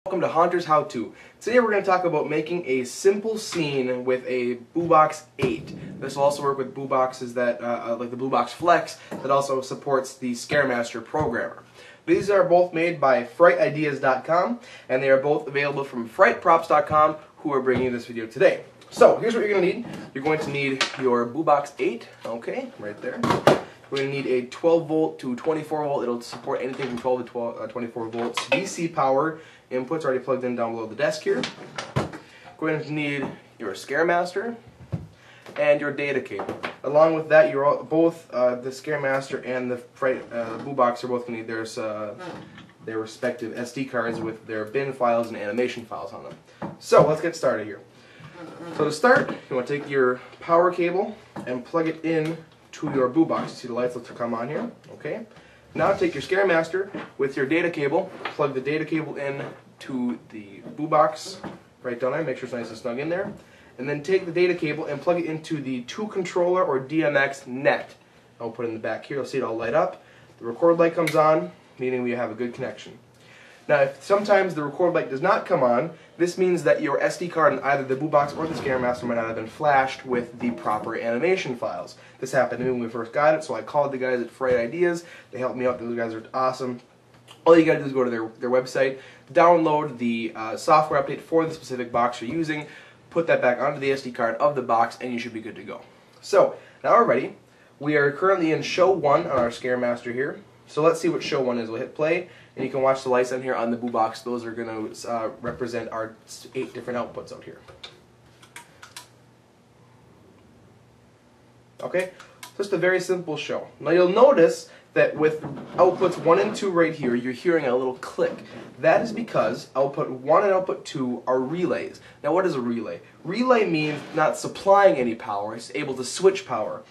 Welcome to Haunter's How To. Today we're going to talk about making a simple scene with a BooBox 8. This will also work with BooBoxes that, like the BooBox Flex, that also supports the ScareMaster programmer. These are both made by FrightIdeas.com, and they are both available from FrightProps.com, who are bringing you this video today. So here's what you're going to need. You're going to need your BooBox 8, okay, right there. We're going to need a 12 volt to 24 volt. It'll support anything from 12 to 24 volts. DC power inputs already plugged in down below the desk here. We're going to need your ScareMaster and your data cable. Along with that, you're both the ScareMaster and the BooBox are both going to need their respective SD cards with their bin files and animation files on them. So let's get started here. So to start, you want to take your power cable and plug it in to your BooBox. You see the lights to come on here. Okay. Now take your ScareMaster with your data cable, plug the data cable in to the BooBox right down there, make sure it's nice and snug in there, and then take the data cable and plug it into the 2-controller or DMX net. I'll put it in the back here, you'll see it all light up. The record light comes on, meaning we have a good connection. Now if sometimes the record light does not come on, this means that your SD card in either the BooBox or the ScareMaster might not have been flashed with the proper animation files. This happened to me when we first got it, so I called the guys at Fright Ideas. They helped me out. Those guys are awesome. All you gotta do is go to their website, download the software update for the specific box you're using, put that back onto the SD card of the box, and you should be good to go. So, now we're ready. We are currently in show 1 on our ScareMaster here. So let's see what show 1 is. We'll hit play, and you can watch the lights on here on the BooBox. Those are going to represent our 8 different outputs out here. Okay, just a very simple show. Now you'll notice that with outputs 1 and 2 right here, you're hearing a little click. That is because output 1 and output 2 are relays. Now what is a relay? Relay means not supplying any power, it's able to switch power.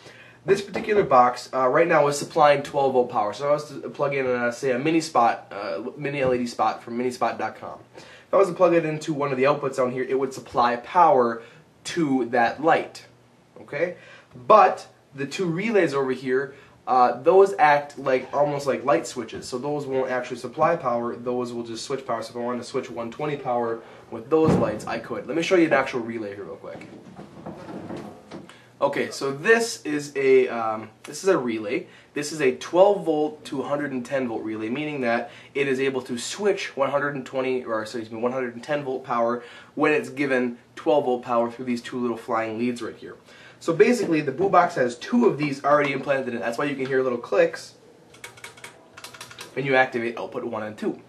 This particular box right now is supplying 12 volt power. So if I was to plug in, say, a mini LED spot from minispot.com. If I was to plug it into one of the outputs down here, it would supply power to that light. Okay? But the 2 relays over here, those act like almost like light switches. So those won't actually supply power, those will just switch power. So if I wanted to switch 120 power with those lights, I could. Let me show you an actual relay here real quick. Okay, so this is a relay. This is a 12 volt to 110 volt relay, meaning that it is able to switch 110 volt power when it's given 12 volt power through these 2 little flying leads right here. So basically, the BooBox has 2 of these already implanted in it. That's why you can hear little clicks when you activate output 1 and 2.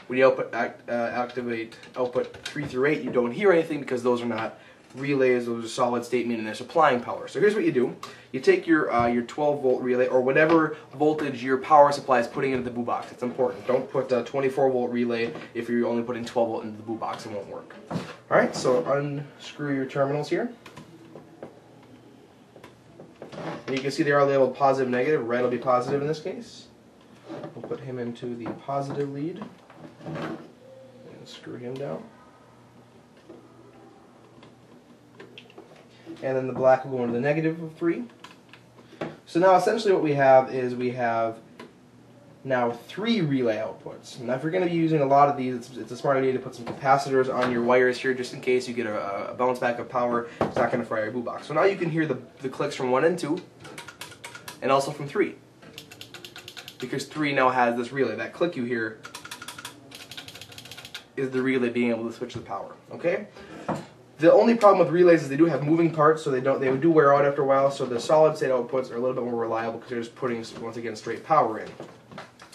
When you activate output 3 through 8, you don't hear anything because those are not relays, those are solid state, meaning they're supplying power. So here's what you do. You take your 12 volt relay, or whatever voltage your power supply is putting into the BooBox. It's important. Don't put a 24 volt relay if you're only putting 12 volt into the BooBox. It won't work. Alright, so unscrew your terminals here. And you can see they are labeled positive, negative. Red will be positive in this case. We'll put him into the positive lead. And screw him down. And then the black will go into the negative of 3. So now essentially what we have is we have now 3 relay outputs. Now if you're going to be using a lot of these, it's a smart idea to put some capacitors on your wires here just in case you get a bounce back of power. It's not going to fry your BooBox. So now you can hear the clicks from 1 and 2 and also from 3. Because 3 now has this relay. That click you hear is the relay being able to switch the power. Okay? The only problem with relays is they do have moving parts, so they do wear out after a while, so the solid state outputs are a little bit more reliable because they're just putting, once again, straight power in.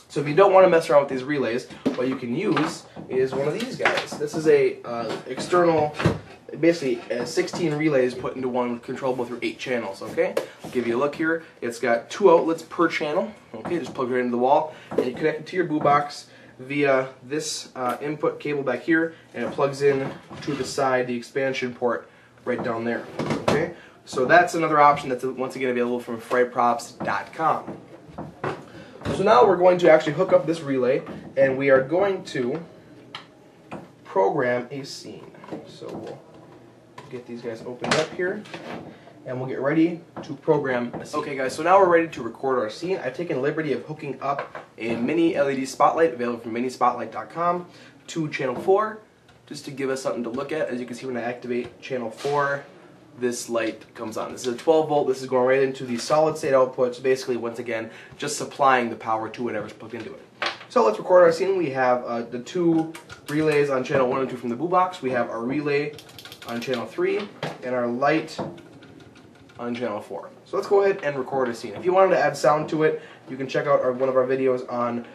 So if you don't want to mess around with these relays, what you can use is one of these guys. This is a external, basically 16 relays put into one controllable through 8 channels, okay? I'll give you a look here. It's got 2 outlets per channel, okay? Just plug it right into the wall, and you connect it to your BooBox via this input cable back here, and it plugs in to the side, the expansion port right down there. Okay, so that's another option that's once again available from FrightProps.com. So now we're going to actually hook up this relay, and we are going to program a scene. So we'll get these guys opened up here, and we'll get ready to program a scene. Okay guys, so now we're ready to record our scene. I've taken liberty of hooking up a mini LED spotlight available from minispotlight.com. to channel 4, just to give us something to look at. As you can see, when I activate channel 4, this light comes on. This is a 12 volt. This is going right into the solid state output. So basically, once again, just supplying the power to whatever's plugged into it. So let's record our scene. We have the 2 relays on channel 1 and 2 from the boombox. We have our relay on channel 3 and our light on channel 4. So let's go ahead and record a scene. If you wanted to add sound to it, you can check out one of our videos on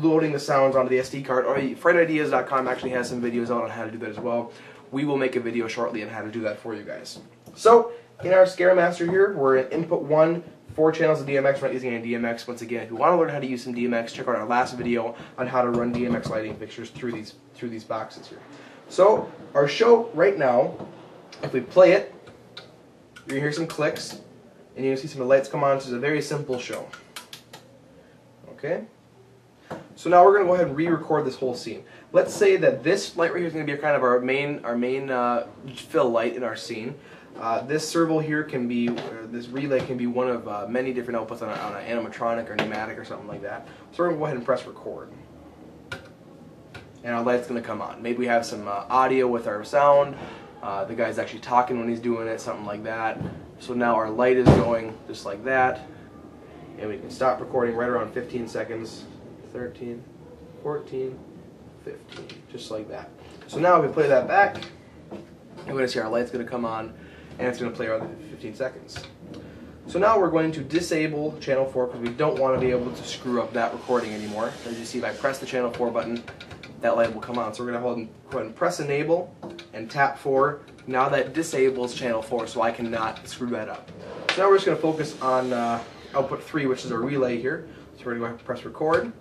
loading the sounds onto the SD card, or FrightIdeas.com actually has some videos out on how to do that as well. We will make a video shortly on how to do that for you guys. So, in our Scaremaster here, we're in input 1, 4 channels of DMX. We're not using any DMX. Once again, if you want to learn how to use some DMX, check out our last video on how to run DMX lighting fixtures through these boxes here. So, our show right now, if we play it, you're going to hear some clicks, and you're going to see some of the lights come on. So it's a very simple show. Okay? So now we're going to go ahead and re-record this whole scene. Let's say that this light right here is going to be kind of our main fill light in our scene. This servo here can be, or this relay can be one of many different outputs on an animatronic or pneumatic or something like that. So we're going to go ahead and press record. And our light's going to come on. Maybe we have some audio with our sound. The guy's actually talking when he's doing it, something like that. So now our light is going just like that. And we can stop recording right around 15 seconds. 13, 14, 15, just like that. So now if we play that back, you're going to see our light's going to come on, and it's going to play around 15 seconds. So now we're going to disable channel 4 because we don't want to be able to screw up that recording anymore. As you see, if I press the channel 4 button, that light will come on. So we're going to go ahead and press enable and tap 4. Now that disables channel 4, so I cannot screw that up. So now we're just going to focus on output 3, which is our relay here. So we're going to go ahead and press record.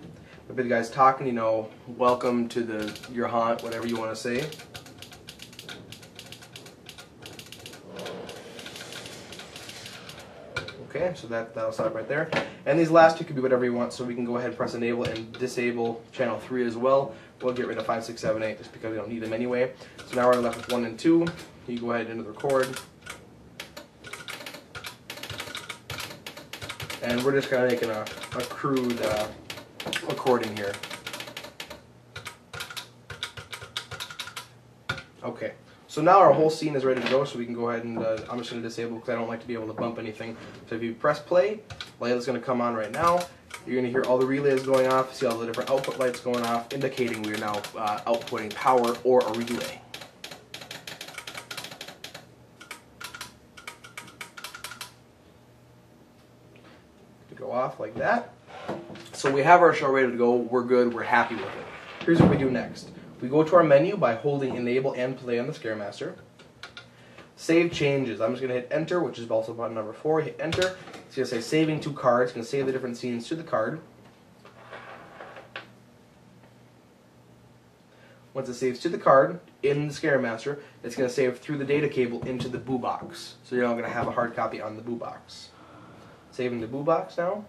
Maybe the guy's talking, you know, welcome to your haunt, whatever you want to say. Okay, so that'll stop right there. And these last 2 could be whatever you want, so we can go ahead and press enable and disable channel 3 as well. We'll get rid of 5, 6, 7, 8 just because we don't need them anyway. So now we're left with 1 and 2. You go ahead into the record. And we're just kind of making a crude recording here. Okay, so now our whole scene is ready to go, so we can go ahead and I'm just going to disable because I don't like to be able to bump anything. So if you press play, light is going to come on right now. You're going to hear all the relays going off, see all the different output lights going off, indicating we are now outputting power or a relay. To go off like that. So we have our show ready to go, we're good, we're happy with it. Here's what we do next. We go to our menu by holding enable and play on the Scaremaster. Save changes. I'm just going to hit enter, which is also button number 4. Hit enter. It's going to say saving to card. It's going to save the different scenes to the card. Once it saves to the card in the Scaremaster, it's going to save through the data cable into the boo box. So you're not going to have a hard copy on the boo box. Saving the boo box now.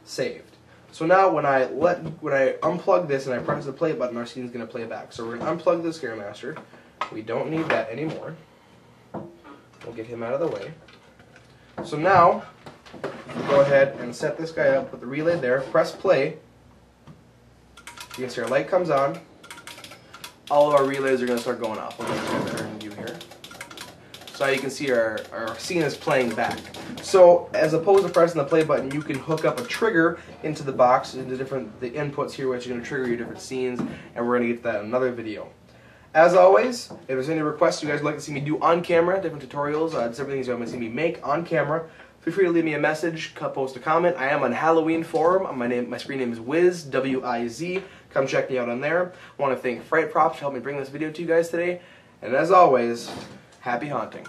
Saved. So now when I unplug this and I press the play button, our scene is going to play back. So we're going to unplug the Scaremaster. We don't need that anymore. We'll get him out of the way. So now, we'll go ahead and set this guy up with the relay there. Press play. You can see our light comes on. All of our relays are going to start going off. We'll get a better view here. So you can see our scene is playing back. So as opposed to pressing the play button, you can hook up a trigger into the box, into the inputs here, which are going to trigger your different scenes, and we're going to get to that in another video. As always, if there's any requests you guys would like to see me do on camera, different tutorials, different things you want to see me make on camera, feel free to leave me a message, post a comment. I am on Halloween Forum. My screen name is Wiz, W-I-Z. Come check me out on there. I want to thank Fright Props for helping me bring this video to you guys today. And as always, happy haunting.